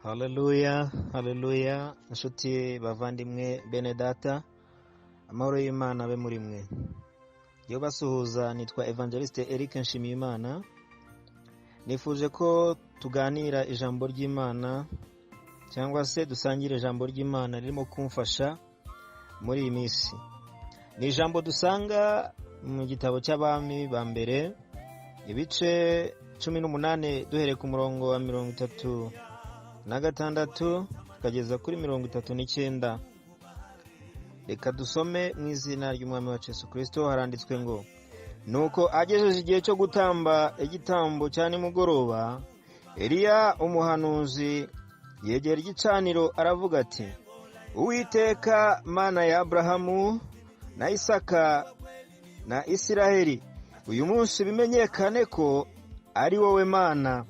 Haleluya, haleluya, inshuti bavandimwe bene data, amahoro y'Imana abe muri mwe. Yo basuhuza, nitwa Evangeliste Eric Nshimiyimana. Nifuje ko tuganira ijambo ry'Imana cyangwa se dusangire ijambo ry'Imana ririmo kumfasha muri iyi minsi. Ni ijambo dusanga mu gitabo cy'Abami ba mbere, ibice 18 duhereye ku murongo wa 36 tukageza kuri 39. Reka dusome mu izina ry'Umwami wacu Yesu Kristo. Haranditswe ngo, nuko agejeje igihe cyo gutamba igitambo cya nimugoroba, Eliya umuhanuzi yegera igicaniro aravuga ati, Uwiteka Mana ya Abrahamu na Isaka na Isiraheli, uyu munsi bimenyekane ko ari wowe Mana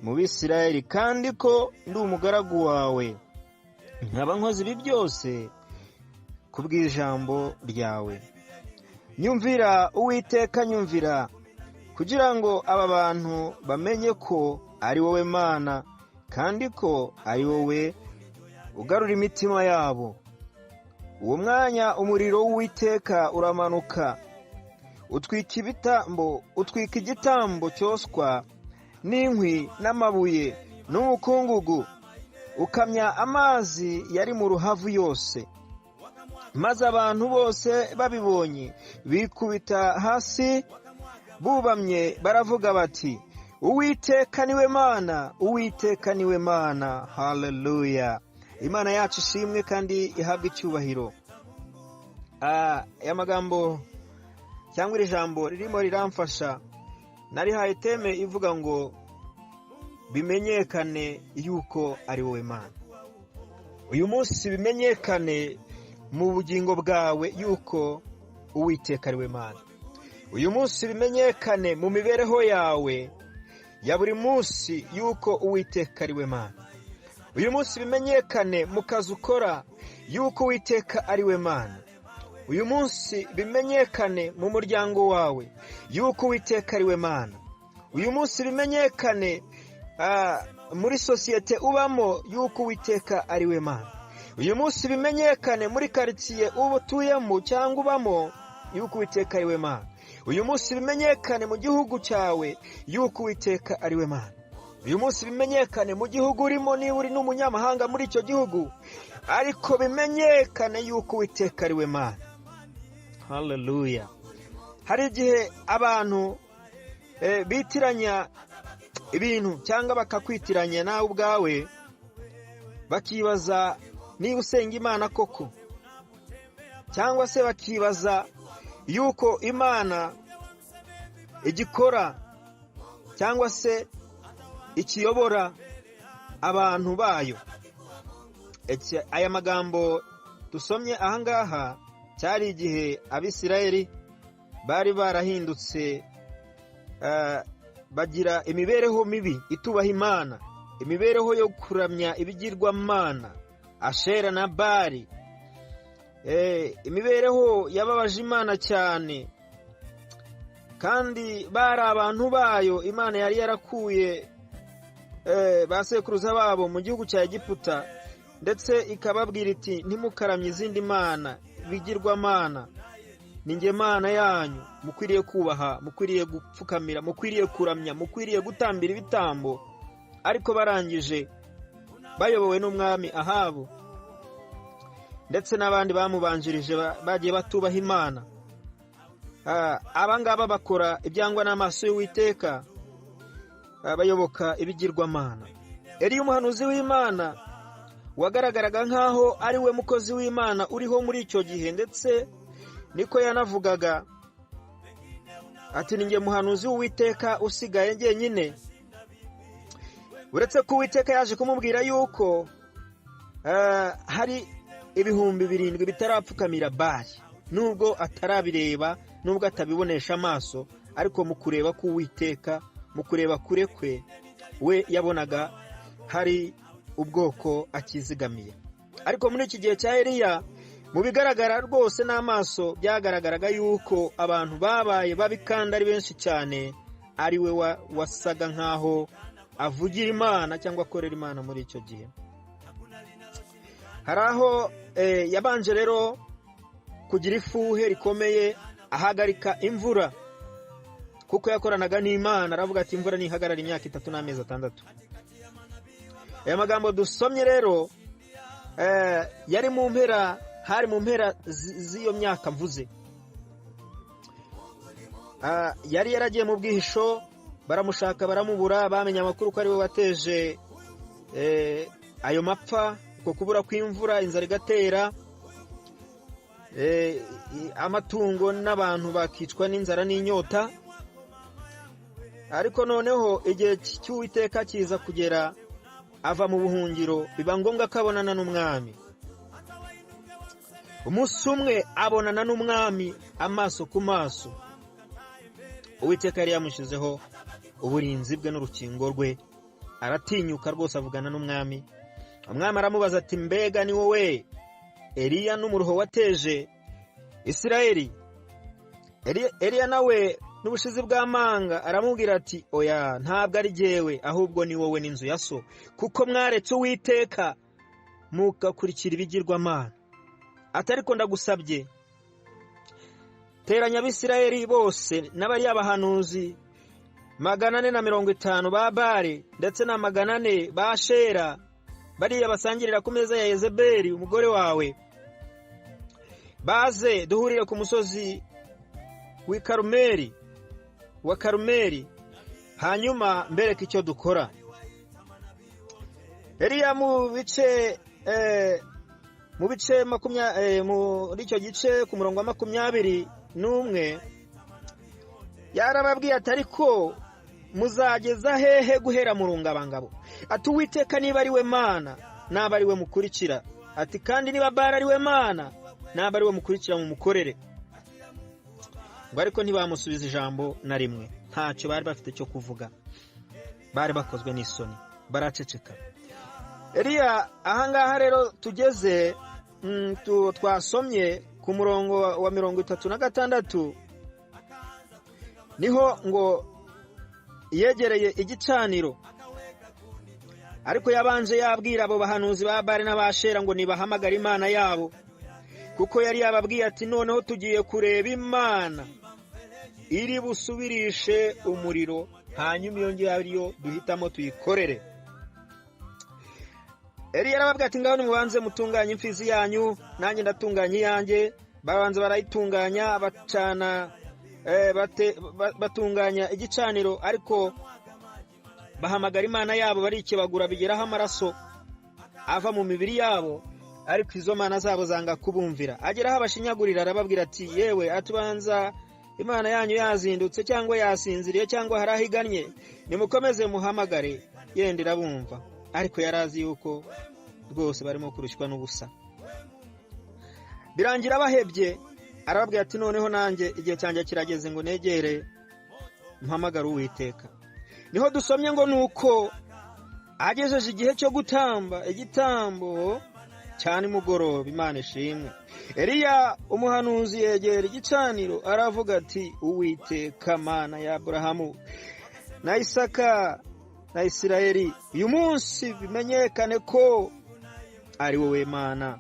mu Bisiraheli, kandi ko ndi umugaragu wawe, nkaba nkoze ibi byose kubw'ijambo ryawe. Nyumvira Uwiteka, nyumvira, kugira ngo aba bantu bamenye ko ari wowe Mana, kandi ko ari wowe ugarura imitima yabo. Uwo mwanya umuriro w'Uwiteka uramanuka, utwika igitambo cyoswa n'inkwi n'amabuye n'umukungugu, ukamya amazi yari mu ruhavu yose. Maze abantu bose babibonye bikubita hasi bubamye, baravuga bati, Uwiteka niwe Mana, Uwiteka niwe Mana. Haleluya. Imana yacu ishimwe kandi ihabwe icyubahiro. Aya magambo cyangwa iri jambo ririmo riramfasha. Narihaye teme ivuga ngo bimenyekane yuko ari wowe Mana. Uyu munsi bimenyekane mu bugingo bwawe yuko Uwiteka ari we Mana. Uyu munsi bimenyekane mu mibereho yawe ya buri munsi yuko Uwiteka ari we Mana. Uyu munsi bimenyekane mu kazi ukora yuko Uwiteka ari we Mana. Uyu munsi bimenyekane mu muryango wawe yuko Uwiteka ari we Mana. Uyu munsi bimenyekane muri sosiyete ubamo yuko Uwiteka ari we Mana. Uyu munsi bimenyekane muri quartier ubutuyemo cyangwa ubamo yuko Uwiteka ari we Mana. Uyu munsi bimenyekane mu gihugu cyawe yuko Uwiteka ari we Mana. Uyu munsi bimenyekane mu gihugu urimo, niba uri n'umunyamahanga muri icyo gihugu, ariko bimenyekane yuko Uwiteka ari we Mana. Haleluya. Hari igihe abantu bitiranya ibintu cyangwa bakakwitiranya nawe ubwawe, bakibaza niba usenga Imana koko, cyangwa se bakibaza yuko Imana igikora cyangwa se ikiyobora abantu bayo. Aya magambo dusomye ahangaha cyari igihe Abisirayeli bari barahindutse, bagira imibereho mibi itubaha Imana, imibereho yo kuramya ibigirwamana Ashera na Bali, imibereho yababaje Imana cyane, kandi bari abantu bayo Imana yari yarakuye basekuruza babo mu gihugu cya Egiputa, ndetse ikababwira iti, ntimukaramye izindi mana bigirwamana, ni nge Mana yanyu mukwiriye kubaha, mukwiriye gupfukamira, mukwiriye kuramya, mukwiriye gutambira ibitambo. Ariko barangije bayobowe n'umwami Ahabu ndetse n'abandi bamubanjirije bagiye batubaha Imana. Abangaba bakora ibyangwa n'amaso y'Uwiteka, bayoboka ibigirwamana. Eliya umuhanuzi w'Imana wagaragaraga nkaho ari we mukozi w'Imana uriho muri icyo gihe, ndetse niko yanavugaga ati, ni nge muhanuzi w'Uwiteka usigaye njyenyine. Uretse ko Uwiteka yaje kumubwira yuko hari 7,000 bitarapfukamira Bali, nubwo atarabireba, nubwo atabibonesha amaso, ariko mu kureba ku Uwiteka, mu kureba kure kwe, we yabonaga hari ubwoko akizigamiye. Ariko muri iki gihe cya Eliya, mu bigaragara rwose n'amaso, byagaragaraga yuko abantu babaye babi kandi ari benshi cyane, ari we wasaga nkaho avugira Imana cyangwa akorera Imana muri icyo gihe. Hari aho yabanje rero kugira ifuhe rikomeye, ahagarika imvura kuko yakoranaga n'Imana. Aravuga ati imvura nihagarara imyaka 3 n'amezi 6. Aya magambo dusomye rero yari mu mpera, hari mu mpera z'iyo myaka mvuze. Yari yaragiye mu bwihisho, baramushaka baramubura, bamenye amakuru ko ari we wateje ayo mapfa, uko kubura kw'imvura, inzara igatera, amatungo n'abantu bakicwa n'inzara n'inyota. Ariko noneho igihe cy'Uwiteka kiza kugera, ava mu buhungiro, biba ngombwa ko abonana n'umwami. Umunsi umwe abonana n'umwami amaso ku maso. Uwiteka yari yamushizeho uburinzi bwe n'urukingo rwe, aratinyuka rwose avugana n'umwami. Umwami aramubaza ati mbega ni wowe Eliya n'umuruho wateje Isirayeli? Eliya nawe n'ubushizi bw'amanga aramubwira ati oya, ntabwo ari jyewe, ahubwo ni wowe n'inzu ya so, kuko mwaretse Uwiteka mugakurikira ibigirwamana. Atariko ndagusabye, teranya Abisirayeli bose n'abari abahanuzi 450 ba Bali ndetse na 400 ba Shera, bariya basangirira ku meza ya Yezebeli umugore wawe, baze duhurire ku musozi wa Karumeli, hanyuma mbereke icyo dukora. Eliya muri icyo gice ku murongo wa 21 yarababwiye ati ariko muzageza hehe guhera mu rungabangabo? Ati Uwiteka niba ari we Mana, naba ari we mukurikira. Ati kandi niba Bali ari we Mana, naba ari we mukurikira mu mukorere. Ngo ariko ntibamusubiza ijambo na rimwe, ntacyo bari bafite cyo kuvuga, bari bakozwe n'isoni, baraceceka. Eliya ahangaha rero tugeze, twasomye ku murongo wa 36, niho ngo yegereye igicaniro. Ariko yabanje yabwira abo bahanuzi ba Bali n'abashera ngo nibahamagara Imana yabo, kuko yari yababwiye ati noneho tugiye kureba Imana iri busubirishe umuriro, hanyuma iyo ngiyo ariyo duhitamo tuyikorere. Eliya yarababwiye ati ngaho nimubanze mutunganye imfizi yanyu, nanjye ndatunganya iyanjye. Babanza barayitunganya, bacana batunganya igicaniro, ariko bahamagara Imana yabo, barikebagura bigeraho amaraso ava mu mibiri yabo, ariko izo mana zabo zanga kubumvira. Ageraho abashinyagurira, arababwira ati yewe, atubanza Imana yanyu yazindutse cyangwa yasinziriye cyangwa harahiganye, nimukomeze muhamagare yenda irabumva. Ariko yarazi yuko rwose barimo kurushywa n'ubusa. Birangira bahebye, arababwira ati noneho nanjye igihe cyanjye kirageze ngo negere mpamagara Uwiteka. Niho dusomye ngo nuko agejeje igihe cyo gutamba igitambo cyane mugoroba, Imana ishimwe, Eliya umuhanuzi yegera igicaniro, aravuga ati Uwiteka Mana ya Aburahamu na Isaka na Isirayeli, uyu munsi bimenyekane ko ari wowe Mana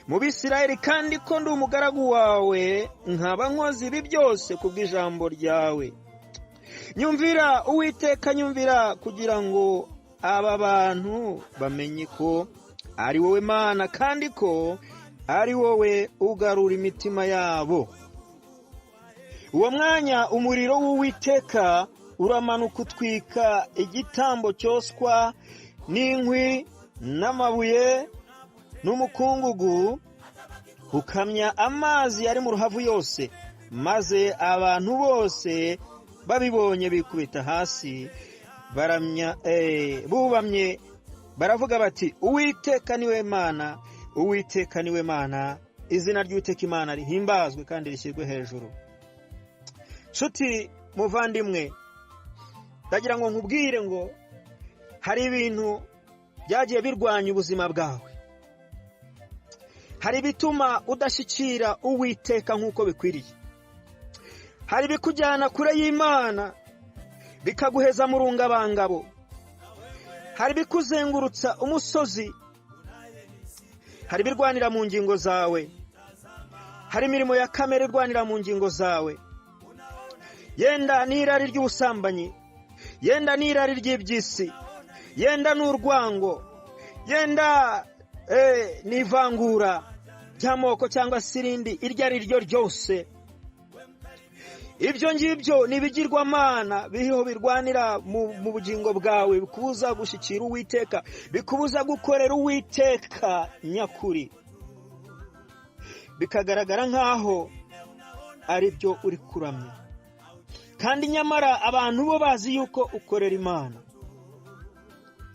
mu Bisirayeli, kandi ko ndi umugaragu wawe, nkaba nkoze ibi byose kubw'ijambo ryawe. Nyumvira Uwiteka, nyumvira, kugira ngo aba bantu bamenye ko ari wowe Mana, kandi ko ari wowe ugarura imitima yabo. Uwo mwanya umuriro w'Uwiteka uramanuka utwika igitambo cyoswa n'inkwi n'amabuye n'umukungugu, ukamya amazi yari mu ruhavu yose, maze abantu bose babibonye bikubita hasi, bubamye baravuga bati Uwiteka niwe Mana, Uwiteka niwe Mana, izina ry'Uwiteka Imana rihimbazwe kandi rishyirwe hejuru. Nshuti muvandimwe, ndagira ngo nkubwire ngo hari ibintu byagiye birwanya ubuzima bwawe, hari bituma udashyikira Uwiteka nk'uko bikwiriye, hari bikujyana kure y'Imana bikaguheza mu rungabangabo, hari ibikuzengurutsa umusozi, hari ibirwanira mu ngingo zawe, hari imirimo ya kamere irwanira mu ngingo zawe, yenda n'irari ry'ubusambanyi, yenda n'irari ry'iby'isi, yenda n'urwango, yenda n'ivangura ry'amoko cyangwa se irindi iryo ari ryo ryose. Ibyo ngibyo ni ibigirwamana biriho birwanira mu bugingo bwawe, bikubuza gushyikira Uwiteka, bikubuza gukorera Uwiteka nyakuri, bikagaragara nk'aho ari byo uri kuramya, kandi nyamara abantu bo bazi yuko ukorera Imana.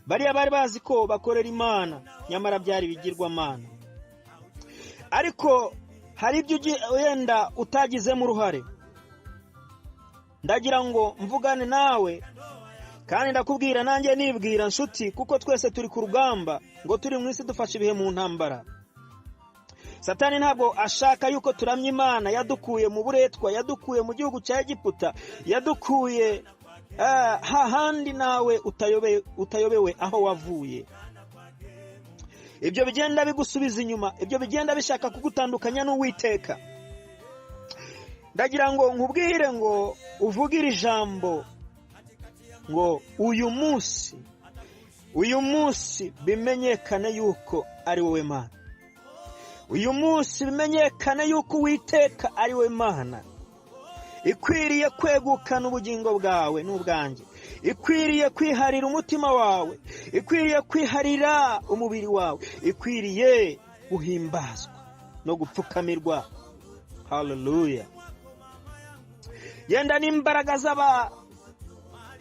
Bariya bari bazi ko bakorera Imana, nyamara byari ibigirwamana. Ariko hari ibyo wenda utagizemo uruhare. Ndagira ngo mvugane nawe, kandi ndakubwira nanjye nibwira nshuti, kuko twese turi ku rugamba, ngo turi mu isi dufashe ibihe mu ntambara. Satani ntabwo ashaka yuko turamya Imana yadukuye mu buretwa, yadukuye mu gihugu cya Egiputa, yadukuye hahandi nawe utayobewe aho wavuye. Ibyo bigenda bigusubiza inyuma, ibyo bigenda bishaka kugutandukanya n'Uwiteka. Ndagira ngo nkubwire ngo uvugire ijambo ngo uyu munsi bimenyekane yuko ari wowe Mana. Uyu munsi bimenyekane yuko Uwiteka ari wowe Mana. Ikwiriye kwegukana ubugingo bwawe n'ubwanjye, ikwiriye kwiharira umutima wawe, ikwiriye kwiharira umubiri wawe, ikwiriye guhimbazwa no gupfukamirwa. Haleluya. Yenda n'imbaraga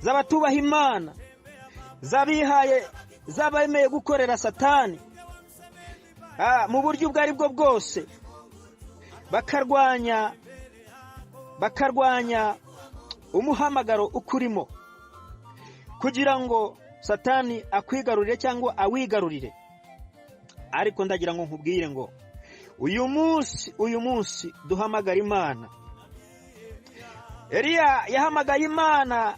z'abatubaha Imana, zabihaye, zabemeye gukorera Satani mu buryo ubwo ari bwo bwose, bakarwanya umuhamagaro ukurimo, kugira ngo Satani akwigarurire cyangwa awigarurire. Ariko ndagira ngo nkubwire ngo uyu munsi duhamagara Imana. Eliya yahamagaye Imana,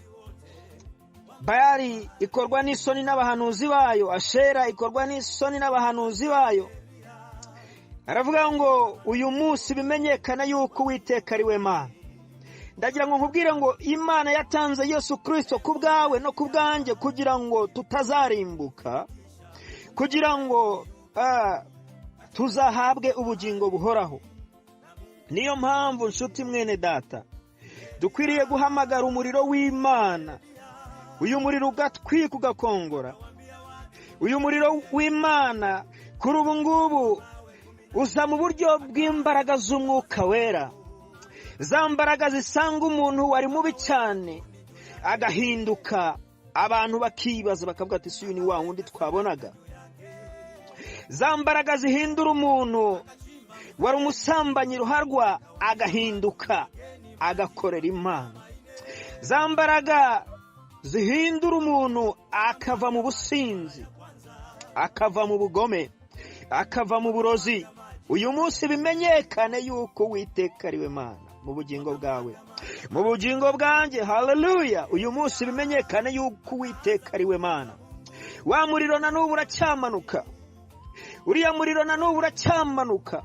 Bayali ikorwa n'isoni n'abahanuzi bayo, Ashera ikorwa n'isoni n'abahanuzi bayo. Aravuga ngo uyu munsi bimenyekana yuko Uwiteka ari we Mana. Ndagira ngo nkubwire ngo Imana yatanze Yesu Kristo ku bwawe no ku bwanjye, kugira ngo tutazarimbuka, kugira ngo tuzahabwe ubugingo buhoraho. Niyo mpamvu nshuti mwene data, dukwiriye guhamagara umuriro w'Imana. Uyu muriro ugatwika ugakongora. Uyu muriro w'Imana kuri ubu ngubu uza mu buryo bw'imbaraga z'Umwuka Wera. Za mbaraga zisanga umuntu wari mubi cyane agahinduka, abantu bakibaza bakavuga ati si uyu ni wa wundi twabonaga. Za mbaraga zihindura umuntu wari umusambanyi ruharwa agahinduka, agakorera Imana. Za mbaraga zihindura umuntu akava mu businzi, akava mu bugome, akava mu burozi. Uyu munsi bimenyekane yuko Uwiteka ari we Mana mu bugingo bwawe, mu bugingo bwanjye. Haleluya. Uyu munsi bimenyekane yuko Uwiteka ari we Mana. Wa muriro na n'ubu uracyamanuka, uriya muriro na n'ubu uracyamanuka.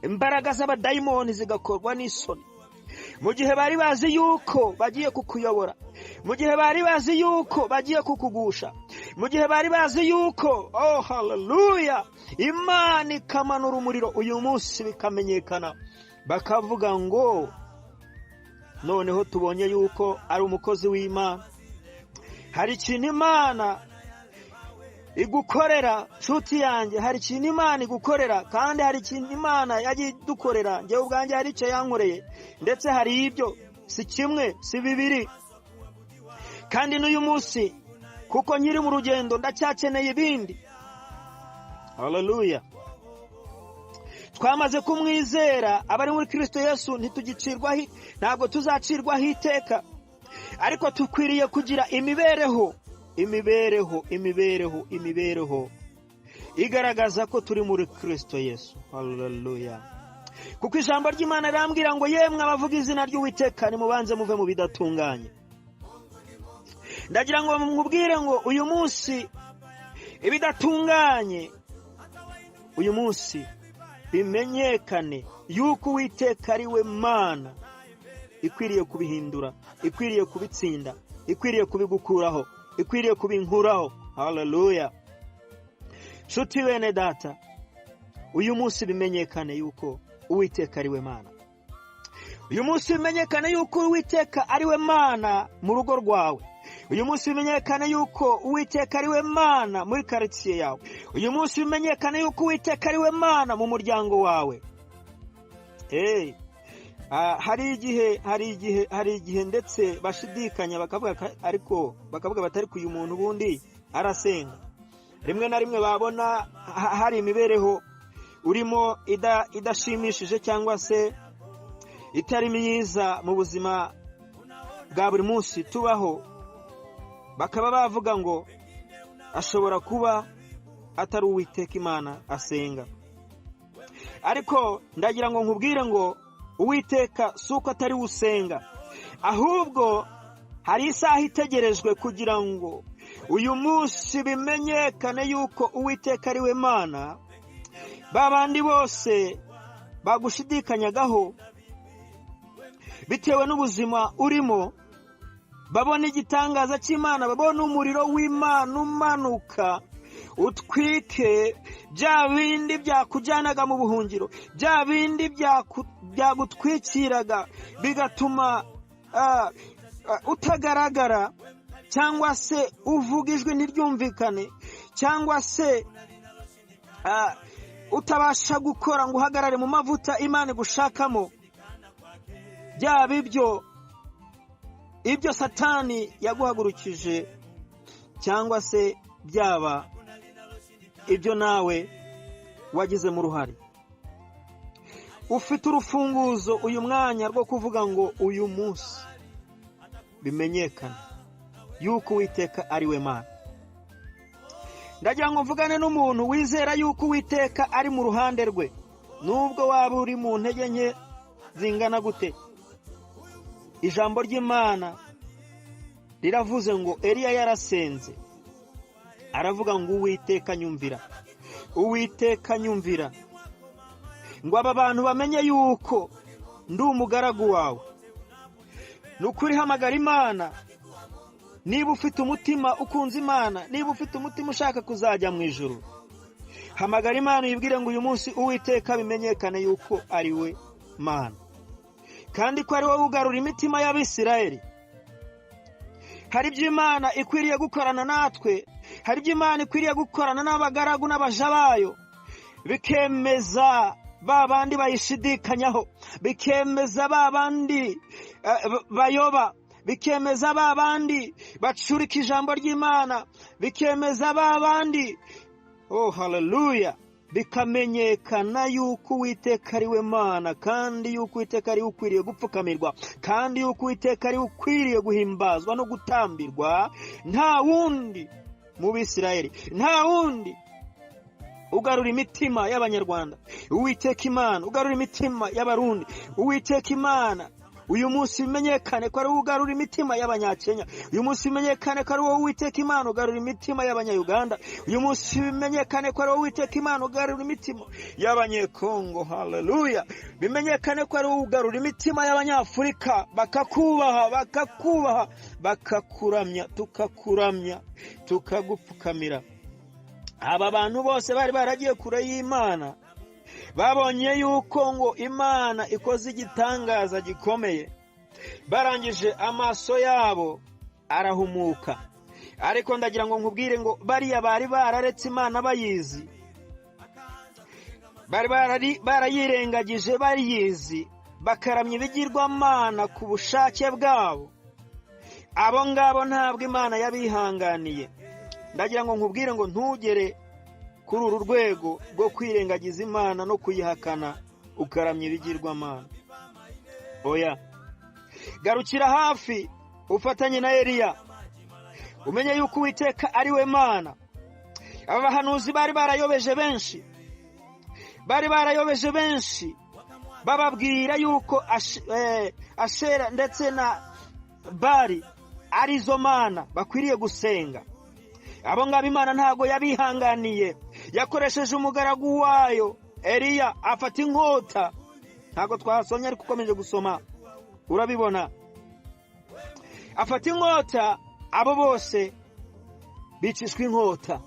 Imbaraga z'abadayimoni zigakorwa n'isoni, mu gihe bari bazi yuko bagiye kukuyobora, mu gihe bari bazi yuko bagiye kukugusha, mu gihe bari bazi yuko haleluya, Imana ikamanura umuriro. Uyu munsi bikamenyekana, bakavuga ngo noneho tubonye yuko ari umukozi w'Imana. Hari ikintu Imana igukorera nshuti yanjye, hari ikintu Imana igukorera, kandi hari ikintu Imana yagiye dukorera. Njyewe ubwanjye hari icyo yankoreye, ndetse hari ibyo si kimwe si bibiri. Kandi n'uyu munsi kuko nkiri mu rugendo ndacyakeneye ibindi. Haleluya. Twamaze kumwizera, abari muri Kristo Yesu ntitugicirwaho, ntabwo tuzacirwaho iteka, ariko tukwiriye kugira imibereho igaragaza ko turi muri Kristo Yesu. Haleluya. Kuko ijambo ry'Imana rirambwira ngo yemwe abavuga izina ry'Uwiteka nimubanze muve mu bidatunganye. Ndagira ngo nkubwire ngo uyu munsi ibidatunganye uyu munsi bimenyekane yuko Uwiteka ari we Mana ikwiriye kubihindura, ikwiriye kubitsinda, ikwiriye kubigukuraho, ikwiriye kubinkuraho. Haleluya. Nshuti bene data, uyu munsi bimenyekane yuko Uwiteka ari we Mana. Uyu munsi bimenyekane yuko Uwiteka ari we Mana mu rugo rwawe. Uyu munsi bimenyekane yuko Uwiteka ari we Mana muri quartier yawe. Uyu munsi bimenyekane yuko Uwiteka ari we Mana mu muryango wawe. Hari igihe ndetse bashidikanya bakavuga batari uyu muntu ubundi arasenga. Rimwe na rimwe babona hari imibereho urimo idashimishije cyangwa se itari myiza mu buzima bwa buri munsi tubaho, bakaba bavuga ngo ashobora kuba atari Uwiteka Imana asenga. Ariko ndagira ngo nkubwire ngo Uwiteka suko atari usenga, ahubwo hari isaha itegerejwe kugira ngo uyu munsi bimenyekane yuko Uwiteka ari we Mana. Babandi bose bagushidikanyagaho bitewe n'ubuzima urimo, babona igitangaza cy'Imana, babona umuriro w'Imana umanuka utwike bya bindi byakujyanaga mu buhungiro, bya bindi byagutwikiraga bigatuma utagaragara, cyangwa se uvuga ijwi ntiryumvikane, cyangwa se utabasha gukora ngo uhagarare mu mavuta Imana igushakamo. Byaba ibyo Satani yaguhagurukije, cyangwa se byaba ibyo nawe wagizemo uruhare. Ufite urufunguzo uyu mwanya rwo kuvuga ngo uyu munsi bimenyekane yuko Uwiteka ari we Mana. Ndagira ngo mvugane n'umuntu wizera yuko Uwiteka ari mu ruhande rwe, nubwo waba uri mu ntege nke zingana gute. Ijambo ry'Imana riravuze ngo Eliya yarasenze aravuga ngo Uwiteka nyumvira, Uwiteka nyumvira, ngo aba bantu bamenye yuko ndi umugaragu wawe. Nukuri hamagara Imana niba ufite umutima ukunze Imana, niba ufite umutima ushaka kuzajya mu ijuru. Hamagara Imana uyibwire ngo uyu munsi Uwiteka bimenyekane yuko ari we Mana, kandi ko ari wowe ugarura imitima y'Abisirayeli. Hari ibyo Imana ikwiriye gukorana natwe, hari ibyo Imana ikwiriye gukorana n'abagaragu n'abaja bayo, bikemeza ba bandi bayishidikanyaho, bikemeza ba bandi bayoba, bikemeza ba bandi bacurika ijambo ry'Imana, bikemeza ba bandi haleluya, bikamenyekana yuko Uwiteka ari we Mana, kandi yuko Uwiteka ari ukwiriye gupfukamirwa, kandi yuko Uwiteka ari ukwiriye guhimbazwa no gutambirwa. Nta wundi mu Bisirayeli, nta wundi ugarura imitima y'Abanyarwanda. Uwiteka Imana ugarura imitima y'Abarundi. Uwiteka Imana uyu munsi bimenyekane ko ari ugarura imitima y'Abanyakenya. Uyu munsi bimenyekane ko ari wowe Uwiteka Imana ugarura imitima y'Abanyayuganda. Uyu munsi bimenyekane ko ari wowe Uwiteka Imana ugarura imitima y'Abanyekongo. Haleluya. Bimenyekane ko ari wowe ugarura imitima y'Abanyafurika, bakakubaha, bakakuramya, tukakuramya, tukagupfukamira. Aba bantu bose bari baragiye kure y'Imana, babonye yuko ngo Imana ikoze igitangaza gikomeye, barangije amaso yabo arahumuka. Ariko ndagira ngo nkubwire ngo bariya bari bararetse Imana bayizi, bari barayirengagije bayizi, bakaramya ibigirwamana ku bushake bwabo. Abo ngabo ntabwo Imana yabihanganiye. Ndagira ngo nkubwire ngo ntugere kuri uru rwego rwo kwirengagiza Imana no kuyihakana ukaramya ibigirwamana. Oya, garukira hafi ufatanye na Eliya, umenye yuko Uwiteka ari we Mana. Aba bahanuzi bari barayobeje benshi, bababwira yuko Ashera ndetse na Bali arizo Mana bakwiriye gusenga. abo ngabo Imana ntago yabihanganiye. Yakoresheje umugaragu wayo Eliya afata inkota, ntago twasomye ariko ukomeje gusoma urabibona. Afata inkota, abo bose bicishwa inkota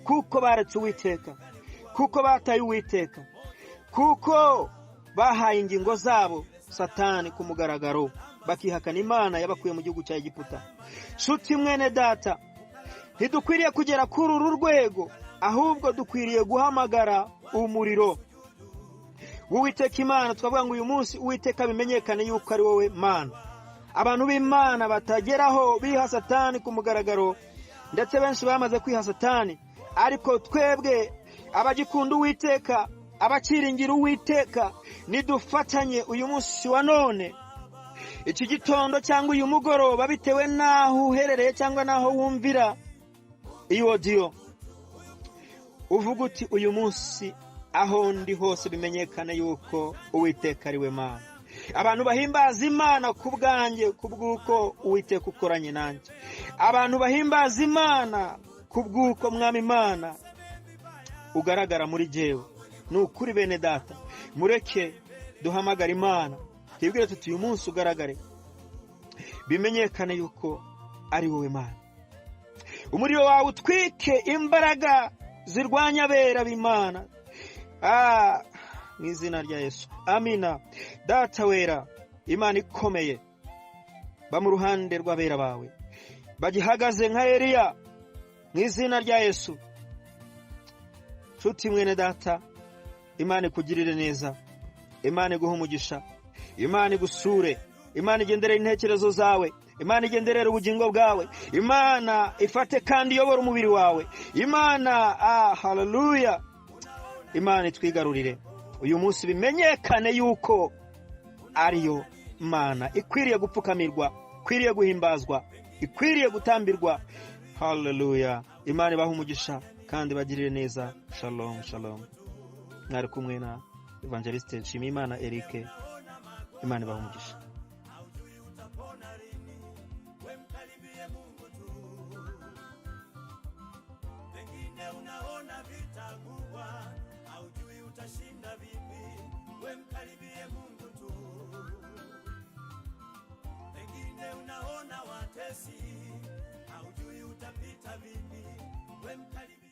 kuko baretse Uwiteka, kuko bataye Uwiteka, kuko bahaye ingingo zabo Satani ku mugaragaro, bakihakana Imana yabakuye mu gihugu cya Egiputa. Shuti mwene data, ntidukwiriye kugera kuri uru rwego, ahubwo dukwiriye guhamagara umuriro w'Uwiteka Imana. Twavuga ngo uyu munsi Uwiteka bimenyekane yuko ari wowe Mana. Abantu b'Imana batageraho biha Satani ku mugaragaro, ndetse benshi bamaze kwiha Satani, ariko twebwe abagikunda Uwiteka, abakiringira Uwiteka, nidufatanye uyu munsi wa none, iki gitondo cyangwa uyu mugoroba, bitewe naho uherereye cyangwa naho wumvira iyo audio, uvuga uti uyu munsi aho ndi hose bimenyekane yuko Uwiteka ariwe Mana. Abantu bahimbaza Imana ku bwanjye, kubwuko Uwiteka ukoranye nanjye. Abantu bahimbaza Imana kubwuko Mwami Imana ugaragara muri jewe. Nukuri bene data, mureke duhamagara Imana, twibwire tuti uyu munsi ugaragare, bimenyekane yuko ari wowe Mana. Umuriro wawe utwike imbaraga zirwanya abera b'Imana. Mu izina rya Yesu, amina. Data wera, Imana ikomeye, ba mu ruhande rw'abera bawe, bagihagaze nka Eliya, mu izina rya Yesu. Nshuti mwene data, Imana ikugirire neza, Imana iguhe umugisha, Imana igusure, Imana igenderere intekerezo zawe, Imana igenderere ubugingo bwawe, Imana ifate kandi iyobora umubiri wawe, Imana haleluya. Imana itwigarurire uyu munsi, bimenyekane yuko ariyo Mana ikwiriye gupfukamirwa, ikwiriye guhimbazwa, ikwiriye gutambirwa. Haleluya. Imana ibahe umugisha kandi bagirire neza. Shalom shalom. Mwari kumwe na Evangeliste Nshimiyimana Eric. Imana ibahe umugisha. Unaona vita kubwa, haujui utashinda vipi, we mkaribie Mungu tu. Pengine unaona watesi, haujui utapita vipi, we mkaribie